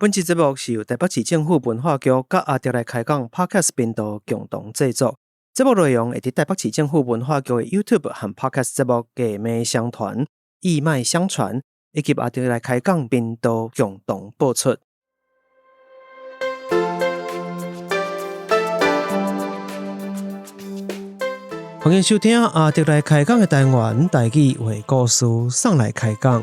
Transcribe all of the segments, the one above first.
本期节目是由台北市政府文化局甲阿迪来开讲 Podcast 频道共同制作。节目内容会伫台北市政府文化局的 YouTube 和 Podcast 节目继麦相传、义卖相传，以及阿迪来开讲频道共同播出。欢迎收听阿迪来开讲的单元，台语话故事上来开讲。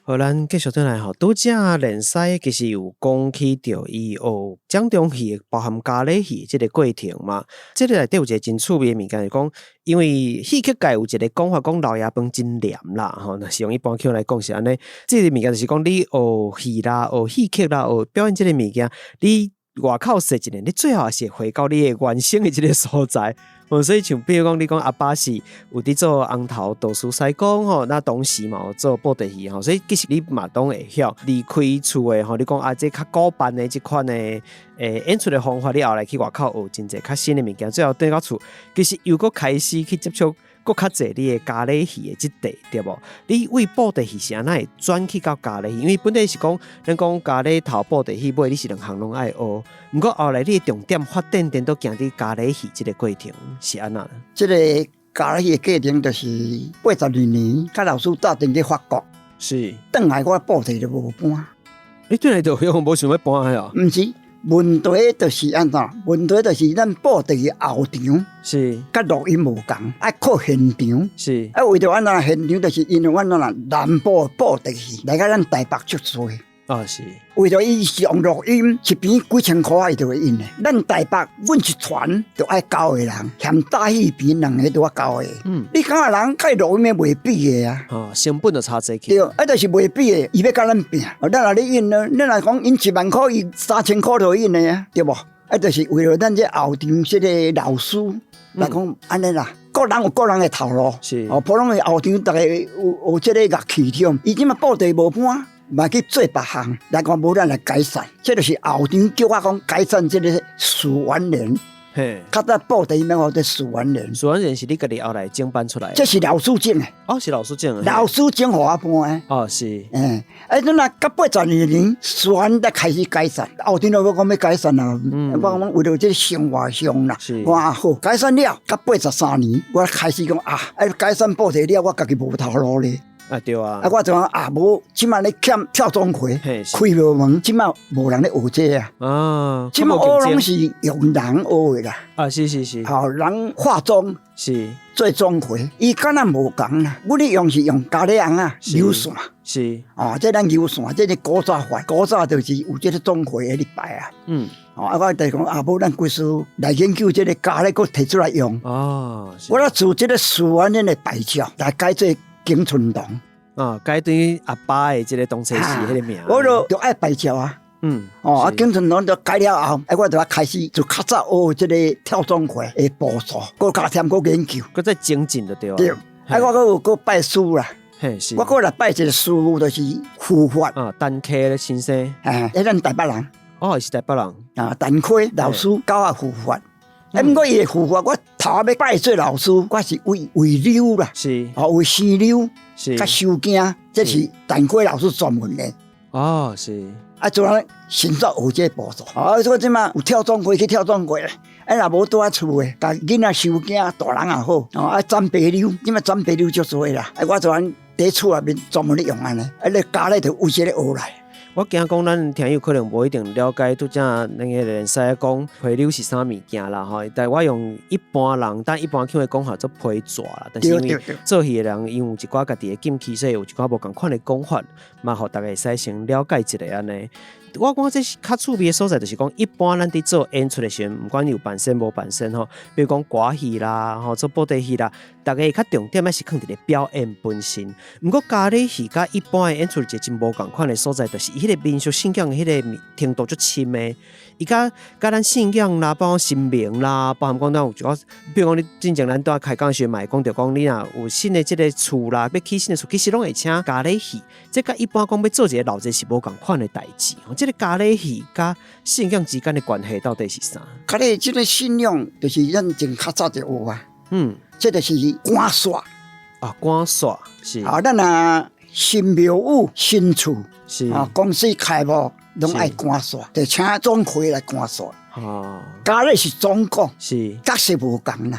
好，咱继续转来吼，拄则连师其实有讲起着伊学掌中戏包含咖喱戏即个过程嘛。即个内底有一个真趣味的物件，是讲因为戏曲界有一个讲法，讲老爷饭真黏啦，吼，那是用一般口来讲是安尼。即个物件就是讲你学戏啦、学戏曲啦、学表演即个物件，你外口说一年，你最后是回到你的原生的即个所在。所以像比如讲，你讲阿爸是有伫做红头道士西公吼，那当时嘛有做布袋戏吼，所以其实你嘛当会晓离开厝的吼。你讲这较古板的这款的演出的方法，你后来去外口学真济较新的物件，最后回到厝，其实又搁开始去接触搁较济你的咖喱戏的即块，对无？你为布袋戏是安那会转去到咖喱戏？因为本来是讲咱讲咖喱头布袋戏尾，你是两项拢爱学。不过后来你的重点发展点都行伫咖喱戏这个过程是安那？这个咖喱戏的过程就是82年，甲老师打定去法国，是。转来我布袋就无搬。你转来就无想要搬啊？毋是，问题就是安怎？问题就是咱布袋的后场是，甲录音无共，爱靠现场是。为着咱那现场，就是因为阮那南部布袋戏来甲咱台北出做。是。为着伊是用录音，一边几千块伊就会印的。咱台北，阮一团就爱交个人，嫌大戏边两个都要交个。你讲个人甲录音的袂比的啊。成本就差济去。对，就是袂比的，伊要甲咱拼。咱若咧印呢，咱若讲印1万块，伊3000块就印的啊，对无？就是为了咱这后场这个老师来讲安尼啦。个人有个人的头路，是。普通的后场，大家有这个乐器添。伊即马布袋无搬。嘛去做别项，来讲无咱来改善，这就是后场叫我讲改善这个属完人。嘿，较早布袋戏免学的属完人。属完人是你家己后来整办出来的？这是老师整的。是老师整的。老师整互我搬的。是。咱若到82年，属完才开始改善。后场我讲要改善啦，我讲为了这个生活上啦，我好改善了。到83年，我开始讲改善布袋了，我家己无头路咧。对啊！我就讲无，即摆咧欠跳钟馗，开无门，即摆无人咧学这啊。即摆学拢是用人学的啦。是。好，人化妆是做钟馗，伊敢若无共啦。阮咧用是用咖喱红啊，油线是。这咱油线，这是古早法，古早就是有这个钟馗的礼拜啊。我就讲无咱贵师来研究这个咖喱，佮摕出来用。我咧做这个树丸的摆照来改做。景春堂改对阿爸的这个当初是迄个名，我就爱摆照啊。景春堂就改了后，我就开始就较早学这个跳钟馗的步数，佮加添佮研究，佮再精进就对了。对，我佮有佮拜师啦。是。我佮来拜一个师傅，就是护法陈溪的先生。咱台北人。是台北人。陈溪老师教我护法。不过伊的护法，我头要拜做老师，我是为溜啦，是，为生溜，是，甲收惊，这是陈溪老师专门的。是。做人先做学这步骤。所以即马有跳钟馗去跳钟馗咧，若无拄啊厝诶，甲囡仔收惊，大人也好，斩白溜，即马斩白溜足多啦。我做人伫厝内面专门咧用安尼，咧家咧就为这咧学来。我惊讲咱听友可能无一定了解，拄则那个人使讲皮溜是啥物件啦吼，但我用一般人，但一般腔的讲法做皮纸啦，但是因为做戏的人因为有一寡家己的禁忌，所以有一寡无共款的讲法，嘛互大家会使先了解一下安尼。我讲这是较趣味的所在，就是讲一般咱伫做演出的时候，不管有扮身无扮身吼，比如讲歌戏啦，吼做布袋戏啦，大家较重点还是放伫咧表演本身。不过咖喱戏甲一般的演出一个真无共款的所在，就是伊迄个民俗信仰的迄个程度足深的。伊甲咱信仰啦，包括神明啦，包含讲咱有一个，比如讲你之前咱拄开讲的时候，嘛讲着讲你若有新的即个厝啦，要起新的厝，其实拢会请咖喱戏。这甲一般讲要做一个老者是无共款的代志。即这个咖喱鱼甲信仰之间的关系到底是啥？咖喱这个信仰就是咱前较早就有啊。这就是官煞啊，官煞是啊，咱啊新庙宇、新厝是啊，公司开幕拢爱官煞，就请钟馗来官煞。哦，咖喱是总讲是角色无共啦。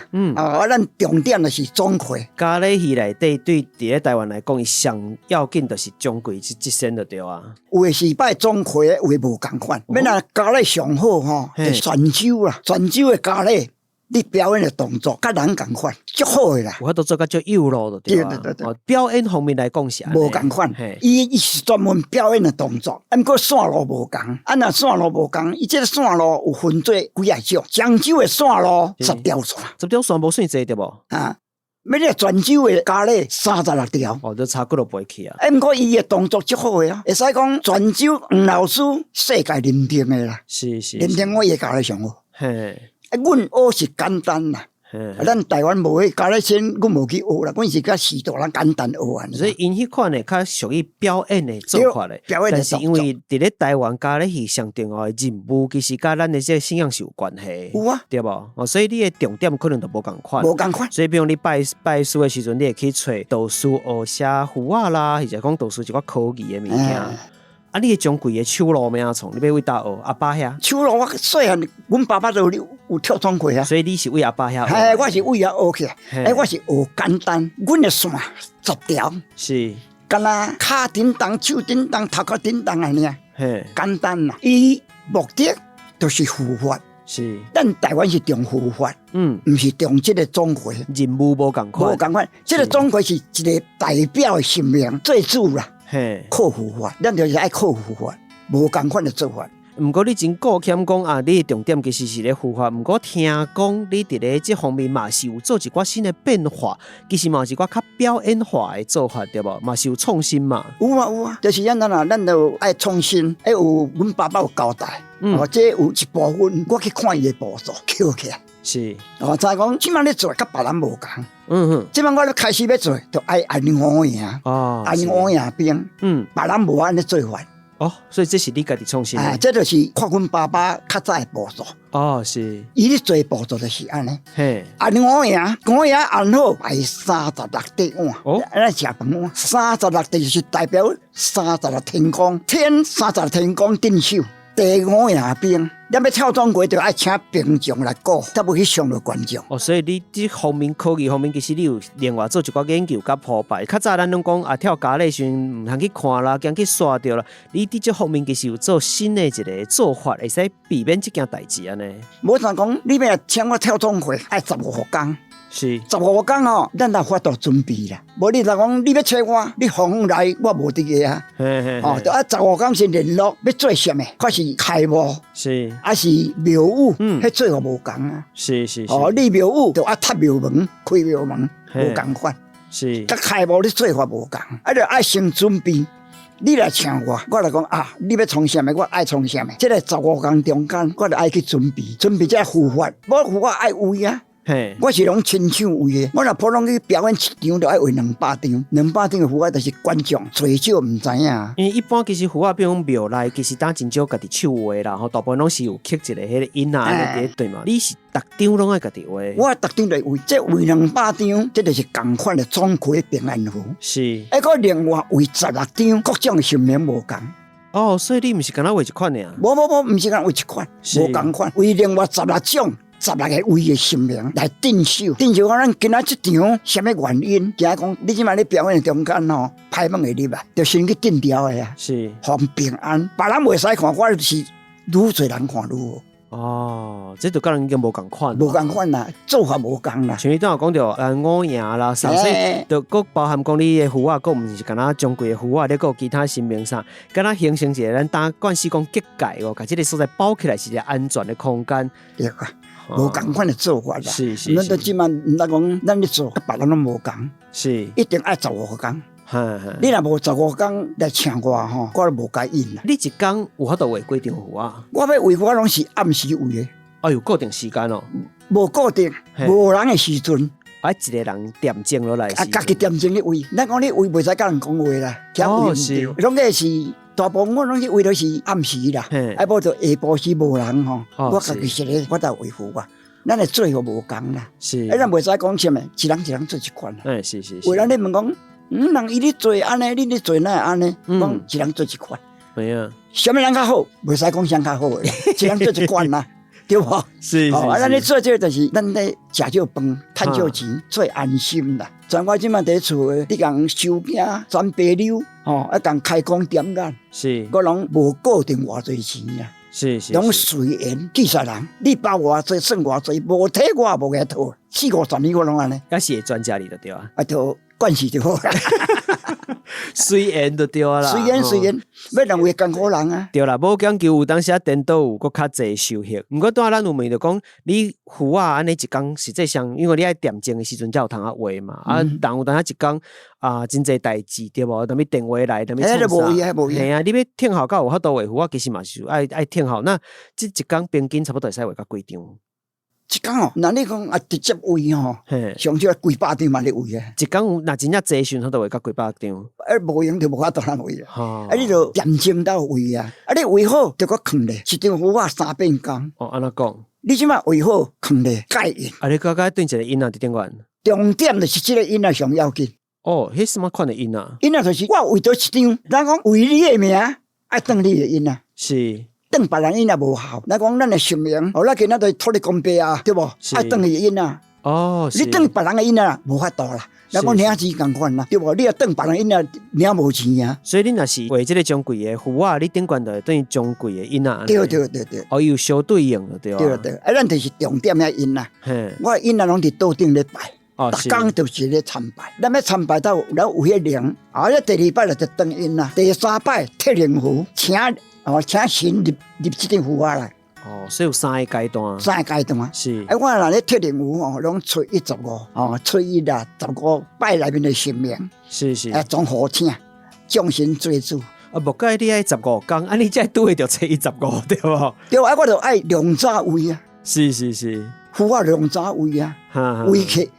咱重点就是钟馗。咖喱鱼内底对伫咧台湾来讲，伊上要紧就是钟馗即身就对啊。有的是拜钟馗，有的无共款。免啊，咖喱上好吼，就泉州啦，泉州的咖喱。你表演的动作甲人共款，足好的啦。我都做甲足幼咯，就对啊。表演方面来讲是无共款，伊是专门表演的动作，毋过线路无共。若线路无共，伊这个线路有分做几啊种。漳州的线路10条线，10条线无算济对无？啊，要你泉州的咖喱36条。哦，都差几落背去啊。毋过伊的动作足好的啊，会使讲泉州黄老师世界认定的啦。是，认定我伊的咖喱上好。嘿。阮学是简单啦，咱台湾无迄咖喱先，阮无去学啦，阮是较许多人简单学安。所以因迄款的较属于表演的做法的，但是因为伫咧台湾咖喱是上重要的任务，其实甲咱的这信仰是有关系，有啊，对无？哦，所以你的重点可能就无共款，无共款。所以比如你拜师的时阵，你会去找道士学写符啊啦，或者讲道士一寡科技的物件。啊！你将规个手路咩创？你要为倒学阿爸遐？手路我细汉，阮爸爸就有跳钟馗啊。所以你是为阿爸遐？嘿，我是为遐学起来。我是学简单，阮的线10条。是。敢若骹叮当、手叮当、头壳叮当安尼啊。嘿，简单啦。伊目的就是护法。是。咱台湾是重护法，毋是重这个钟馗。任务无共款。无共款，这个钟馗是一个代表的神明做主啦。靠护法，咱就是爱靠护法，无共款的做法。毋过你真顾谦讲啊，你的重点其实是咧护法。毋过听讲你伫咧这方面嘛是有做一寡新的变化，其实嘛是一寡较表演化的做法，对无？嘛是有创新嘛。有啊，就是咱就爱创新，有阮爸爸有交代，这有一部分我去看伊的步骤，捡起来。是，再讲即摆咧做，甲别人无共。即摆我咧开始要做，就爱按五样，按五样兵。别人无安尼做法。哦，所以这是你家己创新的。这就是看阮爸爸较早的步骤。哦，是。伊咧做步骤就是安尼。嘿，按五样按好，摆36块碗。哦，咱食饭碗36块就是代表36天公，天36天公镇守。第五样兵，你要跳钟馗，就爱请兵将来顾，才不去伤到观众。哦，所以你这方面科技方面，其实你有另外做一寡研究甲铺排。较早咱拢讲啊，跳咖喱时毋通去看啦，惊去刷掉啦。你伫这方面其实有做新的一个做法，会使避免这件代志安尼。无啥讲，你要请我跳钟馗，爱15天。是15天哦，咱才发度准备啦。无你若讲你要找我，你访来我无伫个啊。哦，就15天先联络，要做啥物？看是开幕，是还是庙宇？迄做法无共啊。是。哦，你庙宇就踏庙门、开庙门，无共款。是。甲开幕你做法无共，就爱先准备。你来请我，我来讲啊，你要创啥物？我爱创啥物？这个15天中间，我就爱去准备这护法，我护法爱位啊。我是拢亲手为的，我若普通去表演一场，就爱为200场，200场的符啊，就是观众最少唔知影。因为一般其实符啊，比如庙内，其实打真少家己手画啦，吼，大部分拢是有刻一个迄个音啊，那对嘛？你是逐场拢爱家己画？我逐场就为，这为200场，这就是同款的钟馗平安符。是，个另外为16场，各种神明无共。哦，所以你唔是干那为一款尔？无，唔是干为一款，无共款，为另外16种。16个位的神明来镇守，讲咱今仔这场什么原因？惊讲你即摆咧表演中间吼，歹梦会入来，就先去定调的啊，是，方平安，别人袂使看，我是愈侪人看愈好。哦，这就跟人已经无共款，无共款啦，做法无共啦。像你刚有讲到五样啦，所以就佫包含讲你的符啊，佫毋是干那中国的符啊，你佫有其他神明啥，干那形成一个咱打惯势讲结界哦，把这个所在包起来是一个安全的空间。对啊。无共款的做法啦，是，咱都即满毋通讲，咱咧做，甲别人拢无共，是，一定爱15天。你若无15天来请我吼，我都无该应啦。你一天有法度画几张符啊？我要画我拢是暗时画的。哦，有固定时间哦？无固定，无人的时阵。一个人点睛落来。家己点睛咧画，咱讲你画袂使甲人讲话啦，哦是，拢个是大部分我拢是为了是暗时啦，啊，无就下晡时无人吼，我家己实咧，我才维护啊。咱的做法无共啦，是，咱袂使讲什么，一人做一款啦。是。为了你问讲，人伊咧做安尼，你咧做哪会安尼？讲一人做一款。对啊，什么人较好？袂使讲谁较好诶，一人做一款啦，对无？是。咱咧做这个就是咱咧食少饭，趁少钱，最安心啦。像我即马伫厝诶，你共收饼、转白柳，共开工点眼，是，我拢无固定偌济钱啊。是，拢随缘，技术人，你包偌济算偌济，无体我也无给讨，40-50年我拢安尼。也是会专家里就对啊，就惯势就好啦。随缘就对啦，随缘，要人为艰苦人啊。对啦，无讲究有当时颠倒有搁较济收获。毋过当咱有问就讲，你鱼啊安尼一工实际上，因为你爱点睛的时阵才有通啊话嘛，但有当下一工真济代志对无？踮电话来，踮创啥？嘿啊，你要听好到有法度话，鱼啊其实嘛是爱听好。那这一工平均差不多会使画到几张？一工那你讲直接喂上少几百张嘛你喂啊？一工那真正济时阵，他都会到几百张。无用就无法度人喂啊！你就点睛到喂啊！你喂好就搁放咧，一张鱼啊3遍工。安怎讲？你即马喂好放咧盖印。你刚刚对一个印啊，伫顶管。重点就是这个印啊上要紧。迄什么款的印啊？印啊就是我为到一张，咱讲为你的名，爱当你的印啊。是。当别人因也无效，咱讲咱的姓名，咱今仔日托你公伯啊，对无？爱当伊因啊。你当别人的因啊，无法度啦。咱讲领钱共款啦，对无？你要当别人因啊，领无钱啊。所以你若是为这个奖贵的鱼啊，你顶悬就等于奖贵的因啊。对。有相对应的对啊。对。咱就是重点遐因啊。我因啊拢伫桌顶咧摆，逐工就是咧参拜。咱要参拜到咱有迄灵，第2摆就当因啊，第3摆铁灵符，请神入这张符来。所以有3个阶段。3个阶段。是。我若咧铁灵符拢吹115，吹1啦，15拜内面的神明。是。总好请，众神做主。无介你爱15天，你才拄会着吹115对无？对，我就爱量早喂啊。是。符啊量早喂啊，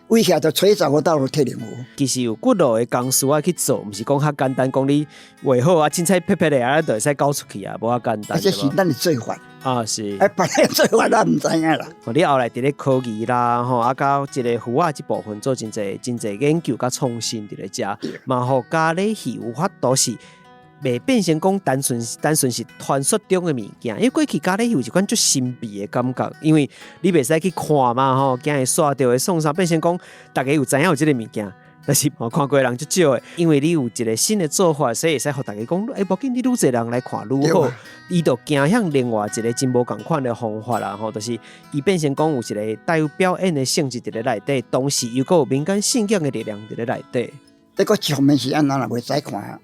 喂起来就吹15到铁灵符。其实有骨路的工序啊去做，毋是讲较简单，讲你画好啊，凊彩撇撇的就会使交出去啊，无遐简单。这是咱的做法。是。别人做法咱毋知影啦。你后来伫咧科技啦，到一个鱼啊这部分做真侪研究甲创新伫咧遮，嘛互咖喱鱼有法度是。袂变成讲单纯是传说中的物件，因为过去咖喱有一款足神秘的感觉，因为你袂使去看嘛惊会刷到会创啥，变成讲大家有知影有这个物件，但是看过的人足少的，因为你有一个新的做法，所以会使互大家讲，无紧你愈侪人来看愈好，伊就行向另外一个真无共款的方法啦就是伊变成讲有一个带有表演的性质伫咧内底，同时又有民间信仰的力量伫咧内底。这个一方面是安那袂使看啊。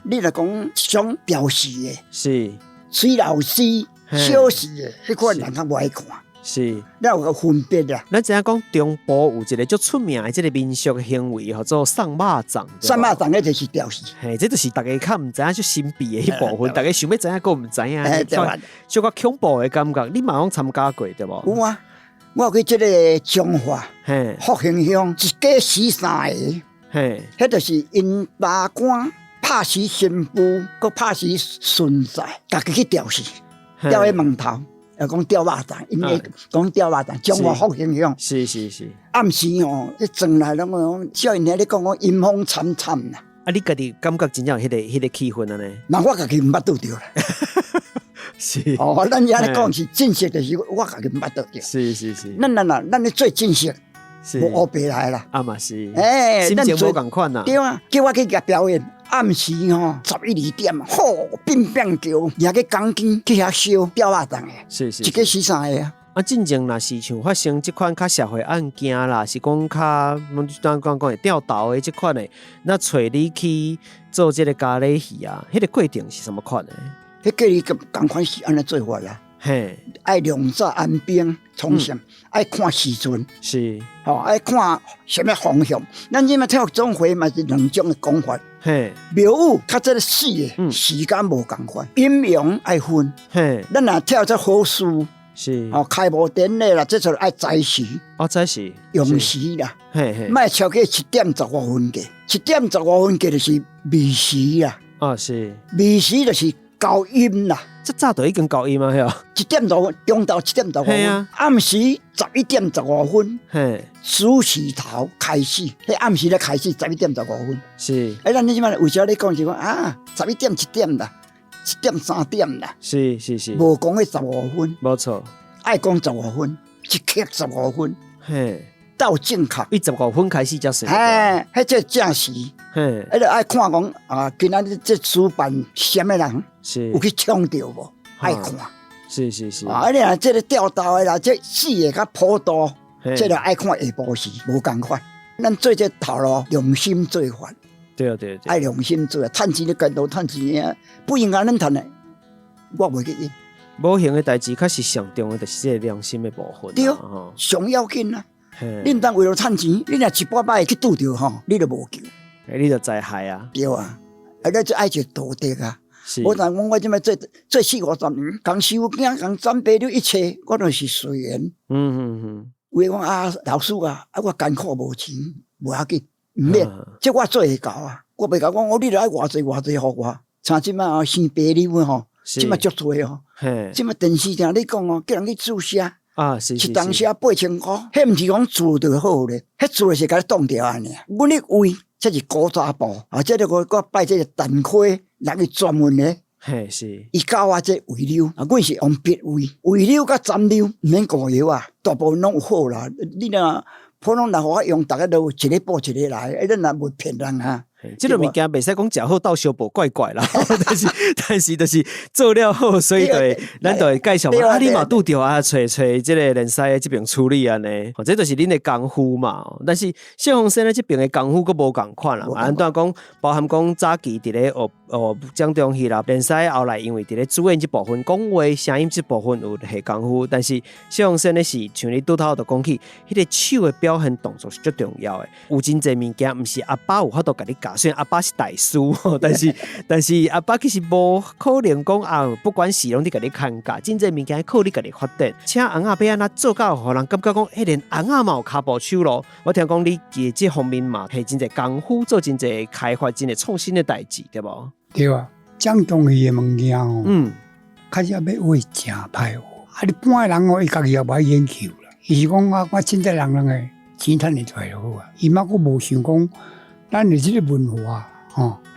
你来讲一种表示的，是水老师、小事的，迄款人较无爱看。是，咱有个分别啦。咱知影讲中部有一个足出名的这个民俗行为，叫做送肉粽。送肉粽，那就是表示。这就是大家较唔知影，就神秘的迄部分，大家想要知影，佫唔知影，就较恐怖的感觉。你嘛拢参加过对无？有啊，我去这个彰化，福兴乡一家13个，迄就是因大官。拍死新妇，佮拍死孙仔，家己去吊死，吊喺门头，又讲吊肉粽，因为讲吊肉粽，彰化福兴乡。是。暗时迄庄内拢讲，少年咧讲阴风惨惨啦。你家己感觉真正有迄个气氛啊呢？那我家己毋捌拄着啦。是。咱遐咧讲是正式，就是我家己毋捌拄着。是。咱咧做正式。无黑白来啦，嘛是，心情无共款呐。对啊，叫我去甲表演，暗时11、2点，变叫，也去钢筋去遐烧吊肉粽的，是，一个13个啊。真正若是像发生即款较社会案件啦，是讲较讲会吊倒的即款的，那找你去做这个咖喱鱼啊，迄个过程是什么款的？迄个你同款是安尼做法啦。爱量早安兵从上，爱看时阵是，爱看什么方向。咱即马跳总会嘛是2种的讲法。庙宇较这个死的时间无共款，阴阳爱分。咱若跳这好事是，开幕典礼啦，这就爱早时。早时用时啦，莫超过7点15分过，7点15分过就是未时啦。哦，是。未时就是高音啦。这早就已经高音啊，係啊，1點15分，中晝7點15分，暗時11點15分，主持頭開始，迄暗時咧開始11點15分，是。咱你即擺為啥你講是講啊11點1點啦，1點3點啦，是，無講迄15分，冇錯，愛講15分，一刻15分，嘿，到正確，伊15分開始才算，迄個正時，迄個愛看講啊，今仔日這主辦什麼人？是有去搶到無？愛看，是。啊，你若這個釣到的啦，這視野較普度，這個愛看下晡時，無共款。咱做這頭路，良心做法。對，愛良心做，趁錢你跟到趁錢啊，不應該咱趁的，我袂去應。無形的代誌，確實上重要就是這個良心的部分。對，上要緊啊！恁當為了趁錢，你若一擺擺去拄着吼，你就無救。你就災害啊！對啊，咱就愛一道德啊。我但講我即擺做40-50年，共收囝，共長輩了一切，我都是隨緣。有誒講啊，老師啊，我艱苦無錢，無要緊，毋免，即我做會到啊。我袂甲講，我你著愛偌濟互我。像即擺哦，生病了吼，即擺足多哦。即擺電視聽你講哦，叫人去注射啊，一當寫8,000塊，迄毋是講做就好咧，迄做是甲你擋掉安尼。阮咧為這是古早部啊，這個我拜這個陳開。人去專門咧，是。伊教我這為了，啊，阮是用別為了甲蘸料，毋免膏藥啊，大部分攏有好啦。你若普通人互我用，逐個都一個補一個來，咱若袂騙人啊。這個物件袂使講食好到相報怪怪啦，但是就是做了好，所以咱就會介紹嘛。啊，你嘛拄着啊，找這個連師這邊處理安尼，這就是恁的功夫嘛。但是謝鳳生咧這邊的功夫佫無共款啦。按怎講，包含講早期佇咧講中戲啦，連師後來因為佇咧主演這部分講話聲音這部分有下功夫，但是謝鳳生咧是像你拄頭就講起，迄個手的表現動作是最重要的。有真濟物件，毋是阿爸有法度甲你教。雖然阿爸是大師，但是阿爸其實無可能講啊，不管是攏你家己看教，真濟物件靠你家己發展。請翁仔要安怎做到，互人感覺講，連翁仔嘛有骹步手咯。我聽講你喺這方面嘛，係真濟功夫，做真濟開發真濟創新的代誌，對無？對啊，講東西嘅物件哦，開始要會真歹哦。啊，你半個人哦，伊家己也無研究啦。伊是講我真濟人嘅錢賺會出來就好啊。伊嘛佫無想講。咱的這個文化，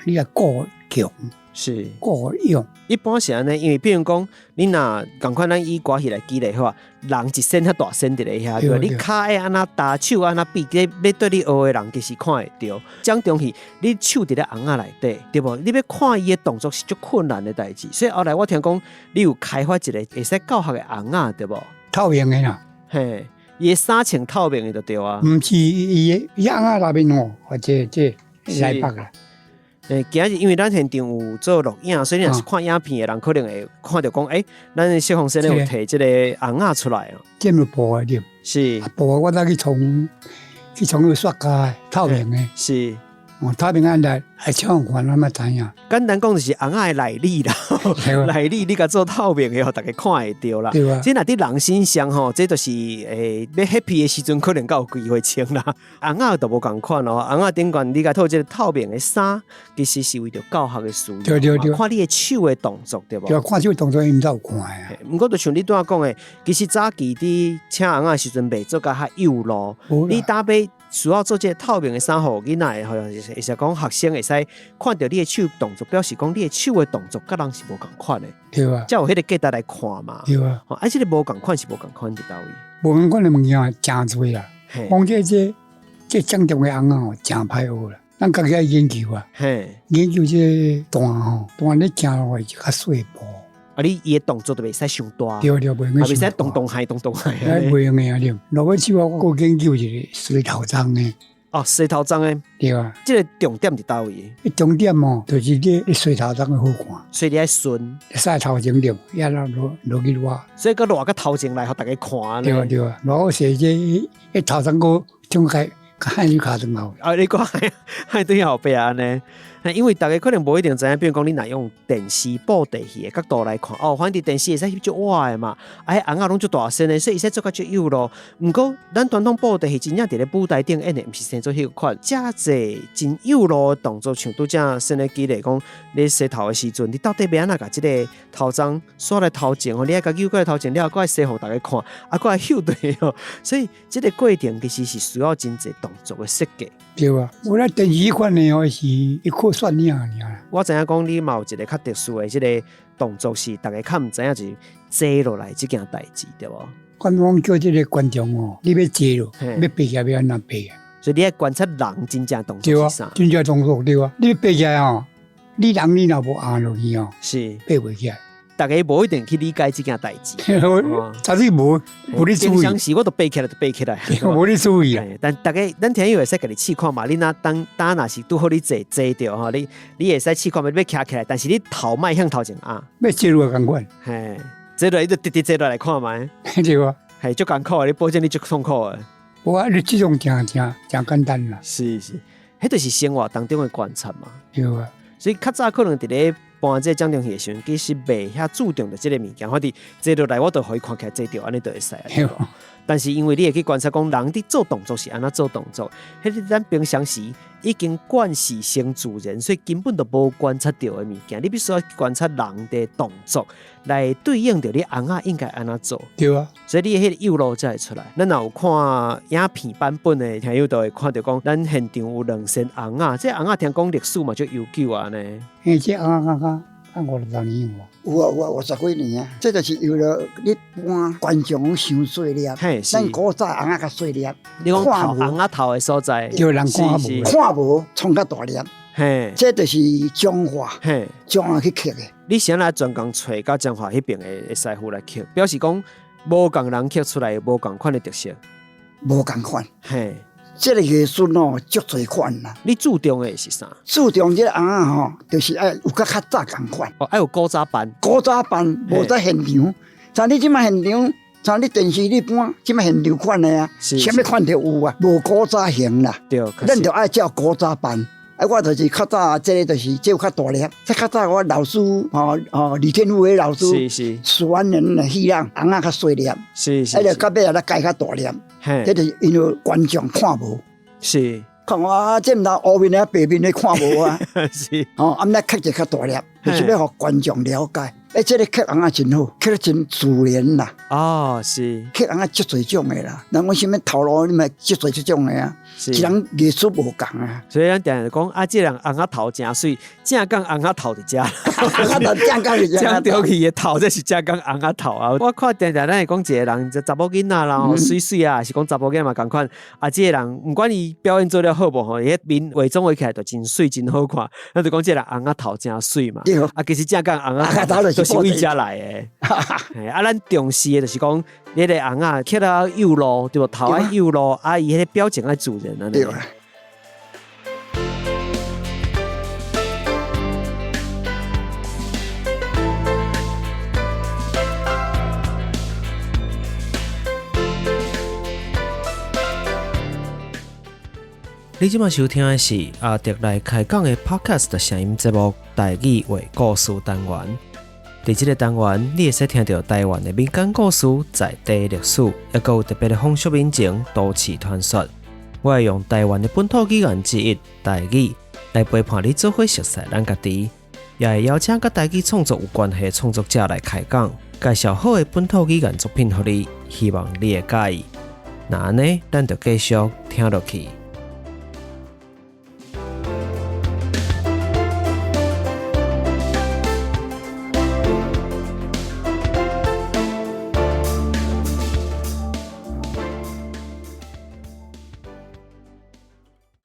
你要過強，是過用。一般是安尼，因為比如講，你若共款咱以歌戲來舉例好啊，人一身較大身佇咧遐，對，你骹會安那打手安那比，要對你學的人其實看會到。講中戲，你手佇咧翁仔內底，對無？你要看伊的動作是足困難的代誌，所以後來我聽講，你有開發一個會使教學的翁仔，對無？透明的啦，嘿。伊衫穿透明的就對啊，毋是伊翁仔內面哦，或者來北啦。今日因為咱現場有做錄影，所以你若是看影片的人，可能會看到講，咱的謝鳳生咧有摕這個翁仔出來哦。這麼薄的，是薄我再去從去刷膠透明的，是。透明安來唱款，咱嘛知影。簡單講就是翁仔的內裡啦，內裡你甲做透明的，互大家看會到啦。對啊。即若啲人身上吼，這就是要 happy 的時陣，可能較有機會穿啦。翁仔就無共款咯，翁仔頂懸你甲套這個透明的衫，其實是為着教學的需要。對，看你的手的動作，對無？對，看手動作因才有看啊。毋過就像你拄仔講的，其實早期啲請翁仔的時陣，未做甲較幼咯。你搭配。需要做這個透明的衫，互囡仔的，好像是講學生會使看到你的手動作，表示講你的手的動作，甲人是無共款的。對啊，才有迄個價值來看嘛。對啊，而且你無共款是無共款佇倒位。無共款的物件真多啦。講這正宗的翁仔吼，真歹學啦。咱家己愛研究啊。研究這段吼，段咧行落去就較細步。啊！你伊個動作都袂使傷大，對，袂使動海。袂用個啊！對，落尾手我研究一個水頭鬃的。哦，水頭鬃的，對啊。這個重點佇倒位？重點哦，就是你水頭鬃的好看。所以你愛順，曬頭前着，也落去熱。所以佮熱個頭前來，互大家看咧。對啊，熱時這頭鬃個中開，海水卡轉後。啊！你講海對後壁安尼。因为大家可能无一定知影，比如讲你若用电视布袋戏的角度来看，反正电视会使翕足活的嘛，红仔拢足大身的，所以会使做甲足幼咯。毋过咱传统布袋戏真正伫咧舞台顶演的，毋是生做迄个款，遮济真幼咯的动作，像拄则先来举例讲，你洗头的时阵，你到底要安怎甲即个头鬃刷来头前哦？你爱甲扭过来头前了，搁爱洗互大家看，搁爱翕对哦。所以即个过程其实是需要真济动作的设计。对啊，我咧电视款的哦是一颗算命尔。我知影讲你嘛有一个较特殊的即个动作是大家较毋知影就是坐落来即件代志，对无？观众叫即个观众哦，你要坐咯，要爬起来要安怎爬啊？所以你爱观察人真正动作是啥？真正动作对啊，你爬起来哦，你人你若无压落去哦，是爬袂起来。大家无一定去理解即件代志，查实无你注意。平常时我都爬起来就爬起来，无你注意啊。但大家咱听友会使家己试看嘛，你当若是拄好你坐着吼，你会使试看嘛，你要徛起来，但是你头莫向头前压。要坐落共款，嘿，坐落你就直直坐落来看嘛，对啊，系足艰苦的，你保证你足痛苦的。我你这种真简单啦。是，迄就是生活当中的观察嘛。对啊，所以较早可能伫咧搬这奖中戏的时候，其实袂遐注重的即个物件，反正坐落来我都可以看起来坐着，安尼就会使。但是因为你会去观察讲人伫做动作是安怎做动作，迄个咱平常时已经惯习成自然，所以根本就无观察到的物件。你必须要观察人的动作来对应着你红仔应该安怎做。对啊，所以你迄个幼路才会出来。咱若有看影片版本的听友都会看到讲，咱现场有2身红仔，这红仔听讲历史嘛就悠久啊呢。这红仔看50年有啊，50几年啊，这就是为了你搬观众伤细粒，咱古早红仔较细粒，你讲头红仔头的所在，叫人看无，创较大粒，嘿，这就是彰化，彰化去刻的。你先来专工找到彰化迄边的师傅来刻，表示讲无共人刻出来无共款的特色，无共款，嘿。这个艺术哦，足多款啦。你注重的是啥？注重这个红仔吼，就是爱有较早共款。爱有古早版。古早版无在现场，像你即马现场，像你电视你搬，即马现场款的啊，什么款都有啊，无古早型啦。对，咱就爱照古早版。我就是较早，这个就是这有较大粒。这较早我老师李天富的老师，4万人的戏人，红仔较细粒，是，就到尾来改较大粒。这就是因为观众看无，是看我这毋通黑面的白面的看无啊，是暗那刻一较大粒，就是要互观众了解。这个刻红仔真好，刻得真自然啦。是刻红仔足多种的啦，人讲什么头路，你咪足多这种的啊。一人艺术无共啊，所以咱定定讲这人红仔头真水，正讲红仔头伫遮，红仔头正讲是正着去的头，这是正讲红仔头啊。我看定定咱会讲一个人，查某囡仔啦，水水啊，是讲查某囡仔嘛同款。这个人毋管伊表演做了好无吼，伊面伪装起来就真水真好看。咱就讲这个人红仔头真水嘛，其实正讲红仔头都是为遮来的。咱重视的就是讲，你个红仔刻到幼路，对无？头爱幼路，伊迄个表情爱自然。对啊。你即马收听的是阿迪来开讲的 Podcast 声音节目《台语话故事》单元。在这个单元，你会使听到台湾的民间故事、在地历史，也有特别的风俗民情、都市传说。我会用台湾的本土语言之一台语来陪伴你做伙熟悉咱家己，也会邀请跟台语创作有关系的创作者来开讲，介绍好的本土语言作品给你，希望你会介意。那安尼，咱就继续听落去。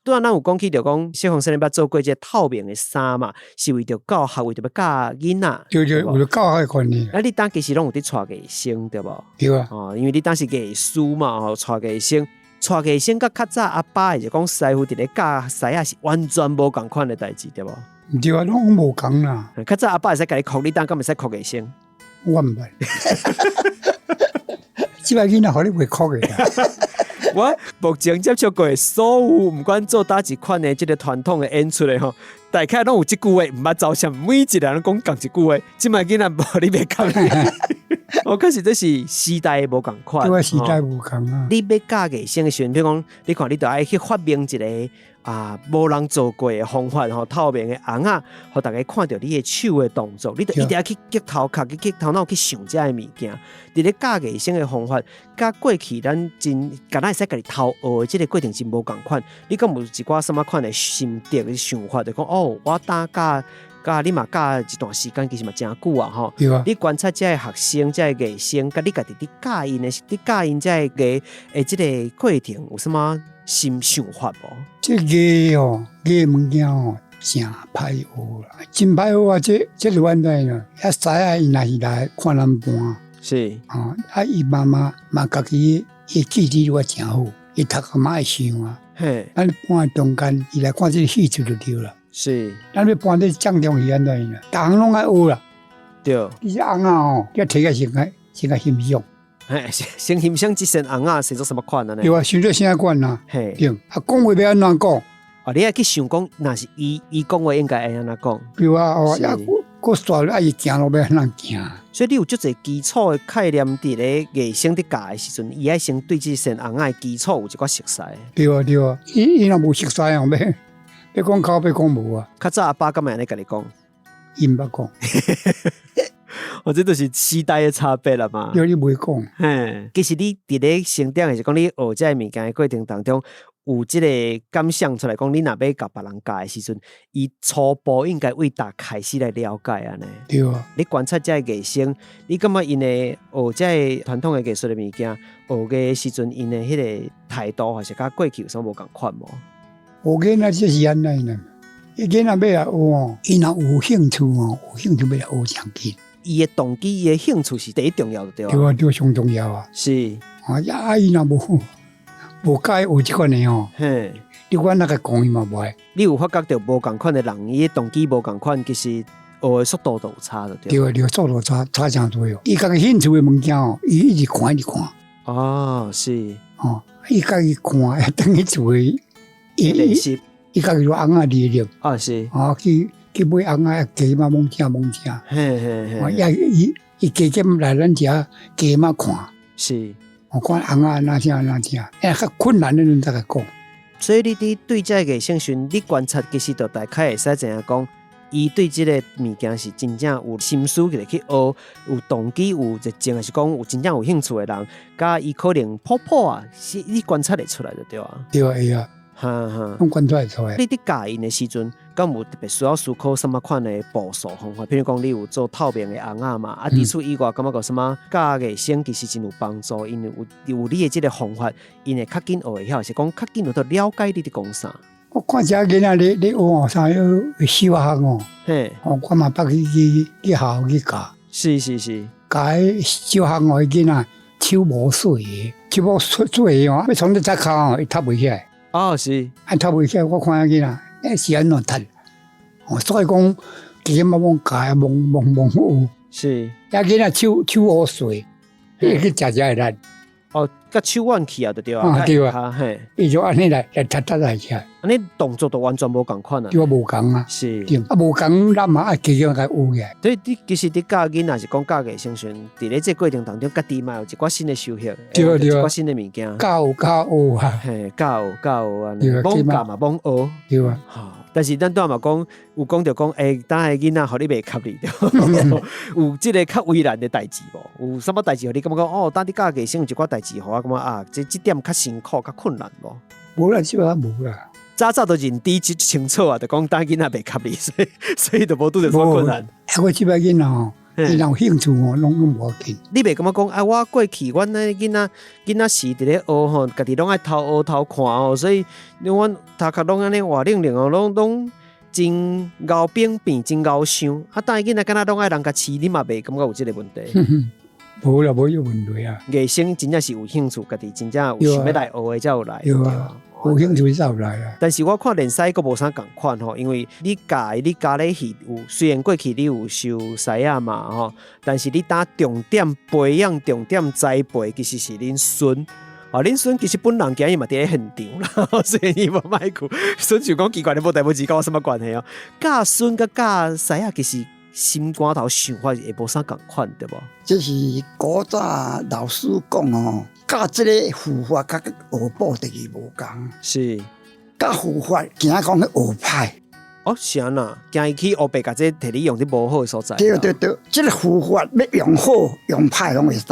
拄仔咱有讲起着讲，小凤生捌做过这透明的衫嘛，是为着教学，为着要教囡仔。对，为着教学观念。你当其实拢有伫带艺生，对无？对啊。因为你当时艺师嘛，带艺生，带艺生甲较早阿爸就讲师傅伫咧教师仔是完全无共款的代志，对无？毋对啊，拢无共啦。较早阿爸会使甲你哭，你当敢会使哭艺生？我毋捌。即摆囡仔互你袂哭的啦。我目前接触过的所有不管做哪一款的这个传统的演出的吼，大概拢有这句话，唔捌走向每一个人讲同一句话，即摆囡仔无你别讲。我可是这是时代无共款，对，时代无共啊。你要教艺生的时阵，比如讲，你看你就爱去发明一个无人做过的方法吼，透明的红仔，互大家看到你的手的动作，你就一定要去激头壳、去头脑去想这个物件。伫咧教艺生的方法，甲过去咱真敢若会使家己偷学的这个过程真无共款。你敢有一寡什么款的心得的想法，就讲哦，我打教你嘛教一段时间，其实嘛真久啊吼。你观察这个学生、这个艺生，甲你家己教因的，你教因这个这个过程有什么新想法无？这个哦，这个物件哦，真歹学啦，真歹学啊！这乱在呢，遐知啊，伊若是来看咱班，是伊妈妈嘛家己伊记忆力真好，伊读个嘛会想啊。嘿，咱班中间伊来看这个戏就对了。是，咱要搬这降中是安怎呢？逐项拢爱学啦。对，你这红啊要摕个先个欣赏。先欣赏这身红啊，是做什么款呢？对啊，想做啥款呐？对，讲话要安怎讲？你爱去想讲，若是伊讲话应该会安怎讲？对啊，个煞爱伊行路要安怎行？所以你有足侪基础的概念伫咧艺生伫教的时阵，伊爱先对这身红啊的基础有一寡熟悉。对啊，伊若无熟悉啊，要讲口要讲无啊？较早阿爸敢会安尼甲你讲？伊毋捌讲。这就是时代的差别啦嘛。对，你袂讲。其实你伫咧成长，还是讲你学这个物件的过程当中，有这个感想出来讲，你若要甲别人教的时阵，伊初步应该为大开始来了解安尼。对啊。你观察这个艺生，你感觉因的学这个传统的艺术的物件，学的时阵因的迄个态度，还是甲过去有啥无共款无？学囡仔就是安尼呢。伊囡仔要来学哦，伊若有兴趣哦，有兴趣要来学上紧。伊的动机、伊的兴趣是第一重要的，对吧？对啊，对，上重要啊。是伊若无介学即款的哦，你管那个讲伊嘛无爱。你有发觉到无共款的人，伊的动机无共款，其实学的速度都有差的，对吧？对，速度差真多哦。伊家己兴趣的物件哦，伊一直看。哦，是伊家己看，等于做练习。伊家己就红啊力量。是。去买红啊，鸡嘛猛吃。伊加减来咱遮鸡嘛看。是。我看红啊哪听，较困难的人才个讲。所以你对这个兴趣，你观察其实就大概会使知影讲，伊对这个物件是真正有心思去学，有动机，有热情，还是讲有真正有兴趣的人，甲伊可能普啊，是你观察得出来的，对啊。对啊。拢观察出来。你伫教因的时阵，敢有特别需要思考什么款的步数方法？比如讲，你有做透明的红仔嘛？除此以外，感觉有什么教艺生其实真有帮助？因为有你的这个方法，因会较紧学会晓，是讲较紧有到了解你伫讲啥。我看这囡仔你学哦，啥要小学哦，我嘛捌去学校去教。是。教小学哦，囡仔手无水的，手无水哦，要从你只骹哦，伊踢袂起来。是，踢袂起来，我看囡仔，是安怎踢？所以讲，几嘛蒙教，蒙学。是，囡仔手无水，伊去食会力。甲手弯去啊，对啊。对啊，伊就安尼来踢来起来。安尼动作都完全无共款啊。对啊，无共啊。是，无共，咱嘛爱加强甲学起来。所以其实你教囡仔是讲教艺生存，伫咧这过程当中，家己嘛有一寡新的收获，对，一寡新的物件。教学啊，教学啊，罔教嘛罔学。对啊。但是咱拄嘛讲，有讲着讲，等下囡仔互你袂吸你，有即个较为难的代志无？有什么代志互你感觉讲等你教艺生有一寡代志互我感觉这点较辛苦、较困难无？无啦，基本上无啦。早就认知清楚啊，就讲等囡仔袂吸你，所以就无拄着什么困难。我即摆囡仔吼，伊有兴趣拢无要紧。你袂感觉讲我过去阮那囡仔时伫咧学吼，家己拢爱偷学偷看所以阮头壳拢安尼活灵灵拢真敖扁变，真敖想等囡仔敢若拢爱人家饲，你嘛袂感觉有即个问题。无啦，无有问题啊。艺生真正是有兴趣，家己真正有想要来学的才有来。有兴趣才有来啦。但是我看练师佫无啥共款吼，因为你教咧戏有，虽然过去你有收师仔嘛吼，但是你重点培养、重点栽培，其实是恁孙。哦，恁孙其實本人今日嘛伫咧現場啦，所以伊無賣句。孫就講奇怪，你無代無志，跟我什麼關係啊？教孫甲教師啊，其實心肝頭想法會無啥共款，對無？這是古早老師講哦，教這個護法甲學寶的伊無共。是，教護法驚講去學派。哦，是安那，驚伊去學白甲這摕你用啲無好嘅所在。對，這個護法要用好用歹攏會使。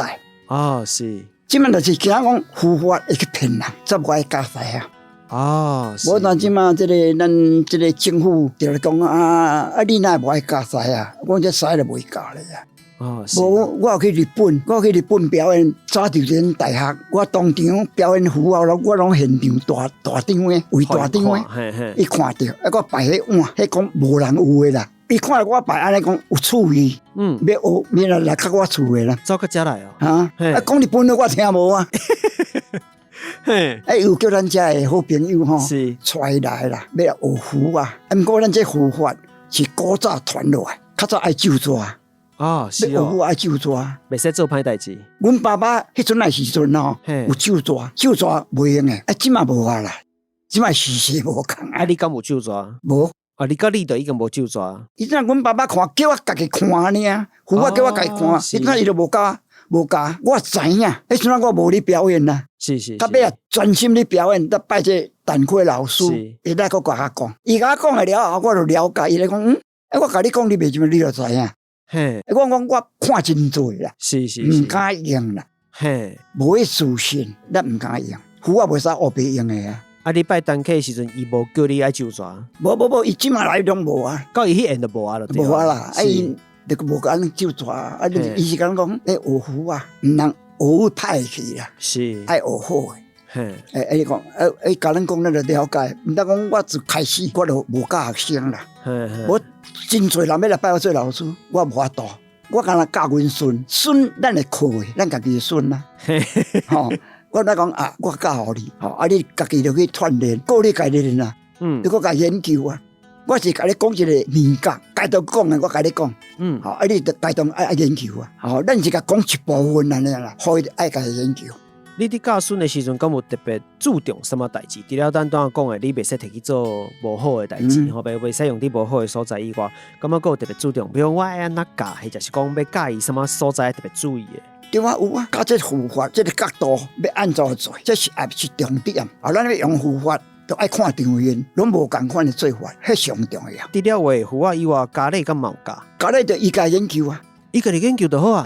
哦，是。即滿就是驚講護法會去騙人，這我會教師啊。哦，無但即滿這個咱這個政府就講你哪無愛教師啊？我這師就袂教咧啊。哦，無我去日本表演早稻田大學，我當場表演符號我攏現場大張誒，為大張誒，伊看到，我擺迄碗，迄講無人有誒啦。伊看我擺安尼講有趣味，要學免來較我厝誒啦。走到遮來哦，講日本語我聽無啊。有叫咱遮誒好朋友吼，帶來啦，要學符啊。毋過咱這符法是古早傳落來，較早愛咒紙。哦，是哦，我愛咒紙，袂使做歹代志。阮爸爸迄陣來時陣吼，有咒紙，咒紙袂用誒，即馬無啊啦，即馬時無共啊。你敢有咒紙？無。啊，你甲你就已經無咒紙。伊陣阮爸爸看，叫我家己看呢，符法叫我家己看，伊陣伊就無教，我知影。迄陣我無咧表演啦，是。到尾啊，專心咧表演，得拜這陳輝老師，伊來個甲我講，伊甲我講了後，我就了解。伊來講，我甲你講，你袂怎麼你就知影。我講我看真濟啦，是，唔敢用啦，無迄自信，咱唔敢用，符啊袂使學別用誒啊。啊，你拜單客誒時陣，伊無叫你愛咒紙？無，伊即馬來攏無啊。到伊迄演就無啊啦，無啊啦，伊就無甲咱咒紙啊，伊是講學符啊，毋通學歹去啦，是愛學好誒。伊講，甲咱講咱就了解，毋得講我自開始我就無教學生啦，我。真濟人要來拜我做老師，我無法度，我敢若教阮孫，咱會靠誒，咱家己誒孫啦。吼，我來講啊，我教互你，吼，你家己就去鍛鍊，顧你家己練啦。你閣甲研究啊，我是甲你講一個面格，該當講誒，我甲你講。吼，你該當愛研究啊。吼，咱是甲講一部分安尼啦，好愛家己研究。你伫教孫誒時陣，敢有特別注重什麼代志？除了咱剛剛講誒，你袂使摕去做無好誒代志，吼，袂使用啲無好誒所在以外，感覺閣有特別注重，比如我愛安怎教，或者是講要教伊什麼所在特別注意誒。對啊，有啊，教這符法，這個角度要按怎做，這是也是重點。啊，咱要用符法，都愛看場面，攏無共款誒做法，迄上重要。除了話符啊以外，家裡敢冇教？家裡就伊家研究啊。伊家己研究就好啊！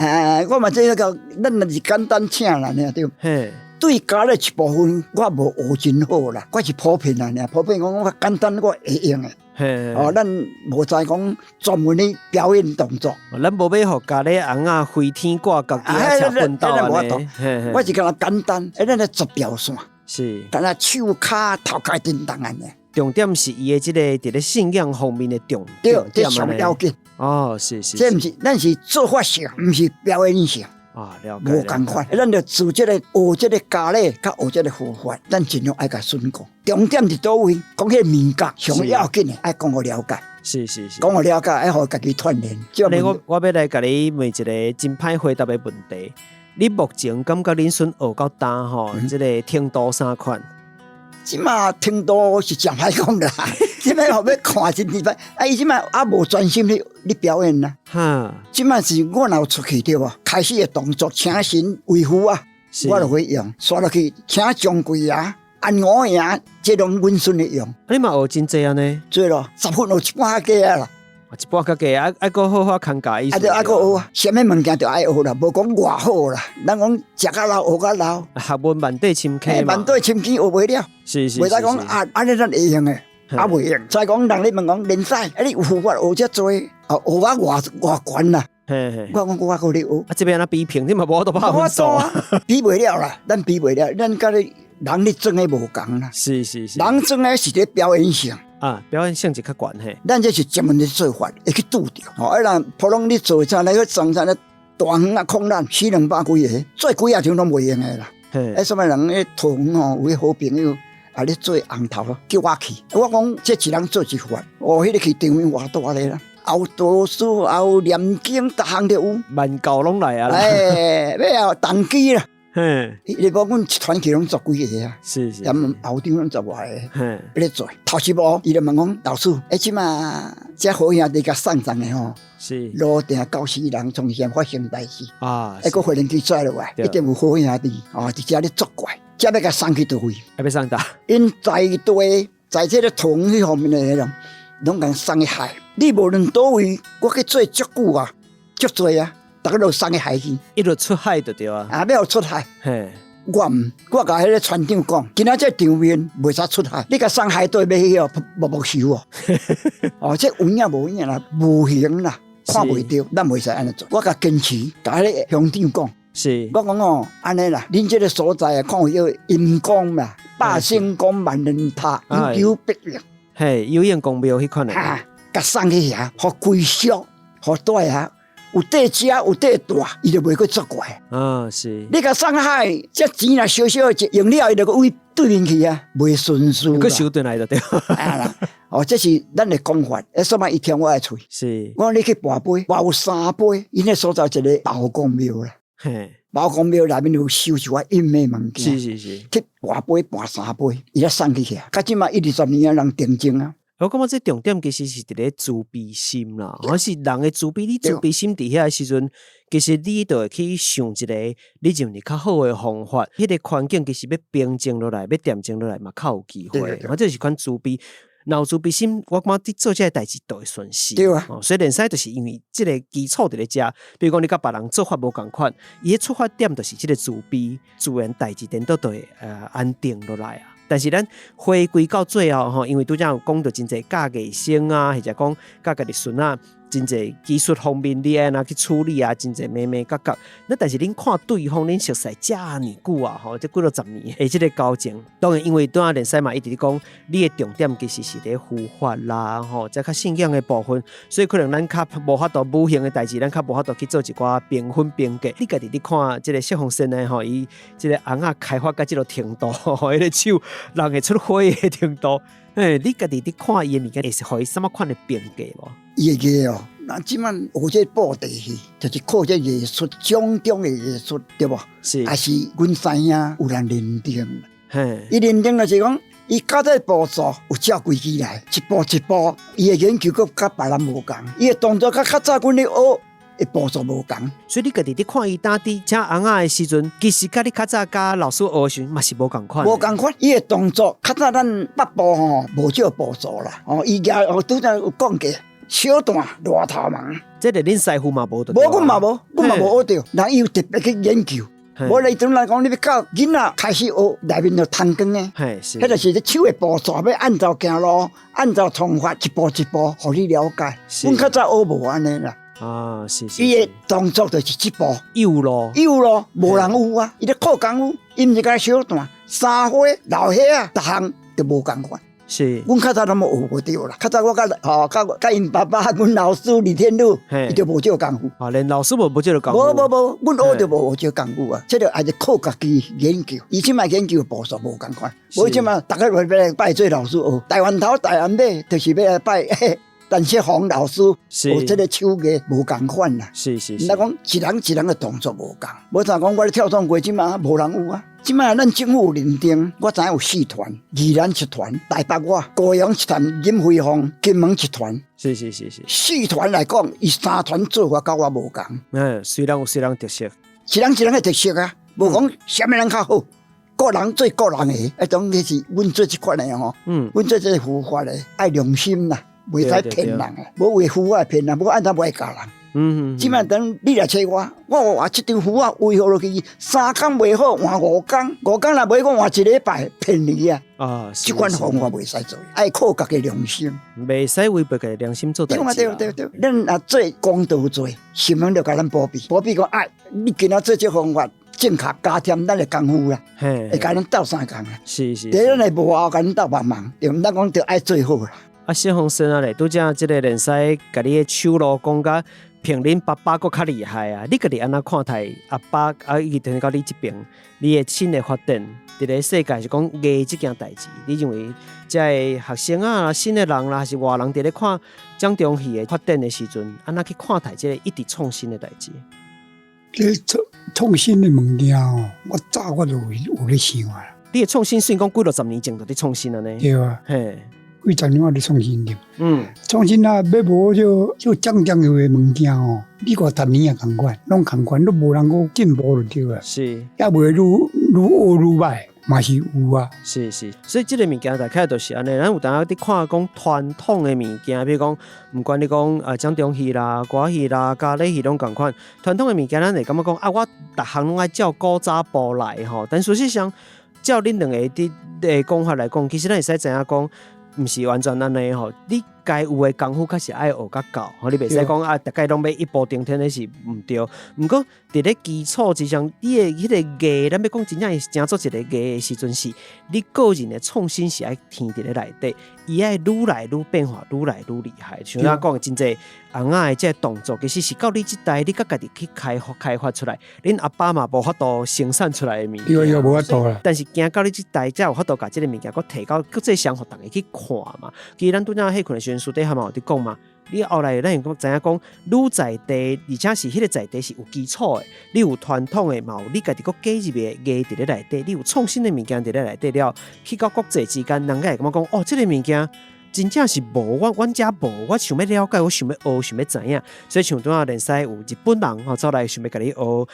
我嘛這個，咱是簡單請啦，對。對家咧一部分，我無學真好啦，我是普遍啦，普遍講我簡單我會用誒。哦，咱無再講專門咧表演動作。咱無要學家咧紅啊飛天掛角啊車奔道安尼。我是講簡單，咱咧做表線。是。但係手骹頭殼叮當安尼。重點是伊誒即個佇咧信仰方面誒重點安尼。對，上要緊。哦，是。這毋是，咱是做法性，毋是表演性。啊，了解。無共款，咱就自即個學即個家咧，甲學即個符法，咱盡量愛甲孫講。重點佇倒位，講迄個面格上要緊誒，愛講互了解。是。講互了解，愛互家己鍛鍊。我要來甲你問一個真歹回答誒問題。你目前感覺恁孫學到呾吼，即個程度啥款？即馬程度是真歹講啦，即馬後要看真啲歹，伊即馬也無專心咧表演啦。哈，即馬是我若有出去對無？開始嘅動作，請神維護啊，我就會用，刷落去請將貴啊，按我樣，即種阮孫嚟用。你嘛學真濟啊呢？做咯，10分學一半較加啦。一半較加啊，愛個好好看家意思。愛個學啊，啥物物件就愛學啦，無講偌好啦。咱講食較老學較老，學問萬代深坑嘛。萬代深坑學袂了。是。袂使講啊，安尼咱會用誒，啊袂用。再講人咧問講練使，你有符法學遮多，學啊偌懸啦。我講我個咧學。啊，這邊啊比拼，你嘛無都拍分數啊。比袂了啦，咱比袂了，咱甲你人咧種誒無共啦。是。人種誒是咧表演性。啊，表演性就較懸嘿。咱這是專門的做法，會去拄着。哦，人普通你做啥來去裝啥咧大魚啊、空難400-200幾個，做幾啊場攏袂用的啦。什麼人迄桃園吼有個好朋友啊，咧做紅頭叫我去，我講這一人做一法，哦，迄個去場面偌大咧啦，後倒數後念經，逐項都有，萬教攏來啊。要動機啦。嘿，你无阮一团去拢十几个啊，是，后场拢10外个，嘿，咧做。头一幕，伊就问讲老师，即马这好兄弟甲送葬的吼，是路定90人从前发生代志啊，个飞行机拽落来，一定有好兄弟哦，伫遮咧作怪，遮要甲送去倒位，要送到，因在地在这个塘迄方面的人，拢共送去海。你无论倒位，我去做足久啊，足多啊。大家都送去海去，一路出海就对啊。啊，要出海。嘿，我甲迄个船长讲，今仔这场面袂使出海，你甲送海队要去哦，没收哦。哦，这有影无影啦，无形啦，看袂到，咱袂使安尼做。我甲坚持，甲迄个乡长讲，是，我讲哦，安尼啦，恁这个所在啊，看有阴公嘛，百姓公万人塔，有必要。嘿，有眼公庙迄款的。啊，甲送去遐，互归宿，互住遐。有地食有地大，伊就袂去作怪。啊，是。你甲上海，这钱若小小用了，伊就位对面去啊，袂顺序。佮收转来就对。啊啦，哦，这是咱的讲法。所以一听我的喙，是。我你去跋杯，跋有3杯，因那所在一个包公庙啦。嘿，包公庙内面有收一寡阴的物件。是。去跋杯跋3杯，伊才送去遐。到即嘛1-20年啊，人定睛啊。我感觉这重点其实是伫咧自卑心啦，还是人的自卑。你自卑心伫遐时阵，其实你就会去想一个你认为较好的方法。迄个环境其实要平静落来，要恬静落来嘛，较有机会。或者是款自卑，有自卑心，我感觉你做这个代志都会顺势。对啊，所以连使就是因为这个基础伫咧遮。比如讲你甲别人做法无共款，伊的出发点就是这个自卑，自然代志颠倒都会安定落来啊。但是咱回归到最后吼，因为拄则有讲到真侪教艺生啊，或者讲教家己孙啊，真侪技术方面你安那去处理啊，真侪咩角。那但是恁看对方恁熟悉遮尔久啊，吼，这几多10年的这个交情，当然因为拄仔连师嘛一直讲，你的重点其实是咧护法啦，吼，这较信仰的部分，所以可能咱较无法度无形的代志，咱较无法度去做一寡评分评价。你家己你看这个谢鸿生呢，吼，伊这个红啊开发到这个程度，吼，迄个手人会出火的程度，你家己你看伊的物件，会是互伊什么款的评价无？伊个哦，那即满学这布袋戏，就是靠这艺术，种种的艺术，对不？是，还是阮知影有人认定。嘿，伊认定就是讲，伊教这步骤有照规矩来，一步一步，伊的研究佮甲别人无共，伊的动作甲较早阮咧学的步骤无共。所以你家己伫看伊打伫请红仔的时阵，其实甲你较早甲老师学时嘛是无共款。无共款，伊的动作较早咱北部吼无少步骤啦。哦，伊家拄则有讲过。小段大头毛，这个恁师傅嘛无得，无阮嘛无学着，人伊有特别去研究。无来阵来讲，你要教囡仔开始学内面就弹光诶，迄就是你手的步骤要按照行路，按照方法一步一步，互你了解。阮较早学无安尼啦。啊，是。伊的动作就是一步有咯，无人有啊。伊咧靠功夫，伊毋是甲小段、三花、老虾啊，逐项都无共款。是，阮较早都冇学着啦。较早我甲因爸爸，阮老师李天禄，伊就无少功夫。啊，连老师无少功夫。无，阮学着无少功夫啊。这就还是靠家己研究。以前嘛研究步数无共款，无即嘛，大家要来拜做老师学。台湾头、台湾尾，就是要来拜陈锡煌老师。学这个手艺无共款啦。是。那讲一人一人的动作无共，无像讲我咧跳创过，即嘛无人有啊。即摆咱政府有认定，我知影有4团，宜兰1团，台北我，高雄1团，仁惠坊、金门1团。是。4团来讲，伊3团做法甲我无共。虽然有虽人特色，一人的特色啊，无讲啥物人较好，个人做个人的，当然是阮做这款的吼。阮做这护法的，爱良心啦，袂使骗人的，无为护法骗人，无按怎袂教人。即摆等你来找我话这张符啊，维护落去3工袂好，换5工，5工若袂讲换1礼拜骗你啊！啊，这款方法袂使做，爱靠家己良心，袂使违背家己良心做代志。对，咱若做公道做，心人就甲咱保庇讲哎，你今仔做这方法正确加添咱的功夫啦，会甲咱斗3工啊。是。第咱来无甲咱斗帮忙，对毋？咱讲着爱做好啦。啊，谢鸿生啊咧，拄则即个连使甲你的手路讲甲。评恁爸爸佫较厉害啊！你家己安怎看待阿爸啊？伊等到你这边，你的新的发展，伫个世界是讲艺这件代志，你认为这学生啊、新的人啦，还是外人伫咧看蒋中戏的发展的时阵，安怎去看待这个一直创新的代志？这创新的物件哦，我早我就有咧想啊。你的创新虽然讲几60年前就伫创新了呢？对啊，嘿，几十年我咧创新着。创新啊，要无就将将有的物件哦，你看10年也共款，拢共款，都无人个进步就对啊。是，也袂愈学愈歹。嘛是有啊，是，所以这个物件大概就是安尼。咱有当下伫看讲传统的物件，比如讲，不管你讲掌中戏啦、歌戏啦、咖喱戏拢共款。传统的物件，咱会感觉讲啊，我逐项拢爱照古早步来吼。但事实上，照恁两个的讲法来讲，其实咱会使知影讲，毋是完全安尼吼。你该有的功夫，确实爱学甲到。吼，你袂使讲啊，大概拢要一步登天，那是毋对。毋过伫咧基础之上，你的迄个艺，咱要讲真正是成做一个艺的时阵，是你个人的创新是爱添伫咧内底，伊爱愈来愈变化，愈来愈厉害。像咱讲真济红仔的这动作，其实是到你这代，你甲家己去开发出来，恁阿爸嘛无法度生产出来的物件。有无法度啦。但是行到你这代，才有法度甲这个物件，佮提高，佮这想互大家去看嘛。其实咱拄则迄群的。书底下嘛有伫讲嘛，你后来咱会知影讲，愈在地，而且是迄个在地是有基础的，你有传统的嘛，有你家己佮加入的艺伫咧内底，你有创新的物件伫咧内底了，去到国际之间，人家会感觉讲，哦，这个物件真正是无，阮遮无，我想要了解，我想要学，想要知影，所以像拄仔连西有日本人吼走来想要甲你学，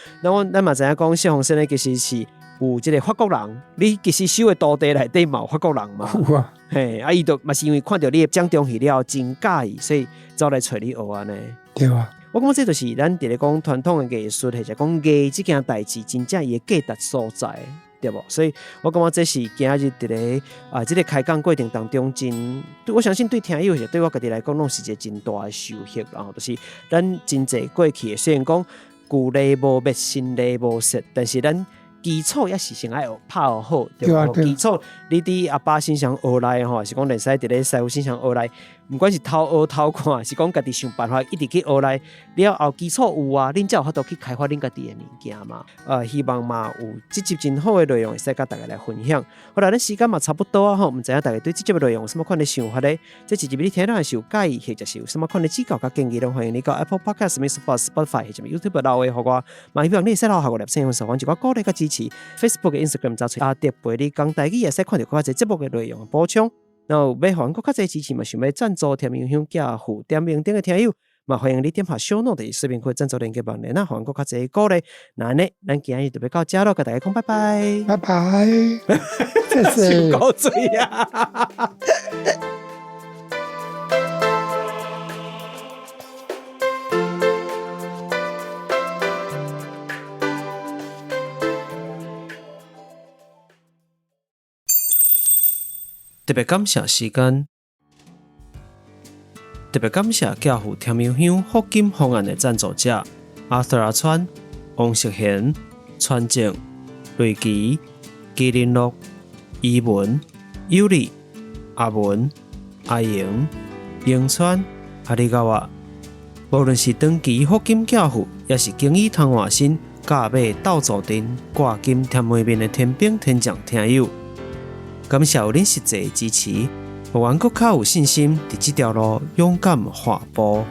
咱嘛知影讲，谢鸿生咧其实是。有即个法国人，你其实收的土地内底嘛有法国人嘛，有啊，嘿，伊就嘛是因为看到你掌中戏了真介意，所以走来找你学安尼。对啊，我感觉这就是咱伫咧讲传统的艺术，或者讲艺这件代志，真正伊的价值所在，对无？所以我感觉这是今日伫咧这个开讲过程当中真，我相信对听友或者对我家己来讲，拢是一个真大的收获，然后就是咱真济过去的，虽然讲旧例无灭，新例无失，但是咱。基础也是先爱拍好，对吧？基础你伫阿爸身上学来吼，是讲连使伫咧师傅身上学来，不管是偷学偷看，是讲家己想办法一直去学来。了后基础有啊，恁才有法度去开发恁家己的物件嘛。希望嘛有这集真好的内容，会使甲大家来分享。好啦，咱时间嘛差不多啊吼，毋知影大家对这集的内容有什么款的想法咧？这一集你听到是有介意，或者是有什么款的指教甲建议，都欢迎你到 Apple Podcast、Spotify 或者 YouTube 留言互我。嘛希望你会使留下我粒声用手环一个鼓励甲支持。Facebook 嘅 Instagram 找出阿迪陪你讲台語，也使看到較濟節目嘅內容補充。然後要韓國較濟支持嘛，想要贊助甜面香加付點名點嘅聽友，嘛歡迎你點下 show note 嘅視頻區贊助連結網連啊，韓國較濟鼓勵。那呢，咱今日就要到這咯，跟大家講拜拜，拜拜，謝謝。笑到嘴啊！特別感謝時間，特別感謝家父甜苗香福金方案的贊助者 Arthur 阿川、王淑賢、川正、雷基、基林樂、伊文、尤里、阿文、阿瑩、永川、阿里高瓦。無論是長期福金家父，也是經已通換新、甲買鬥助陣、掛金甜梅面的天兵天將聽友。感謝有恁實際的支持，互阮閣較有信心，佇這條路勇敢跨步。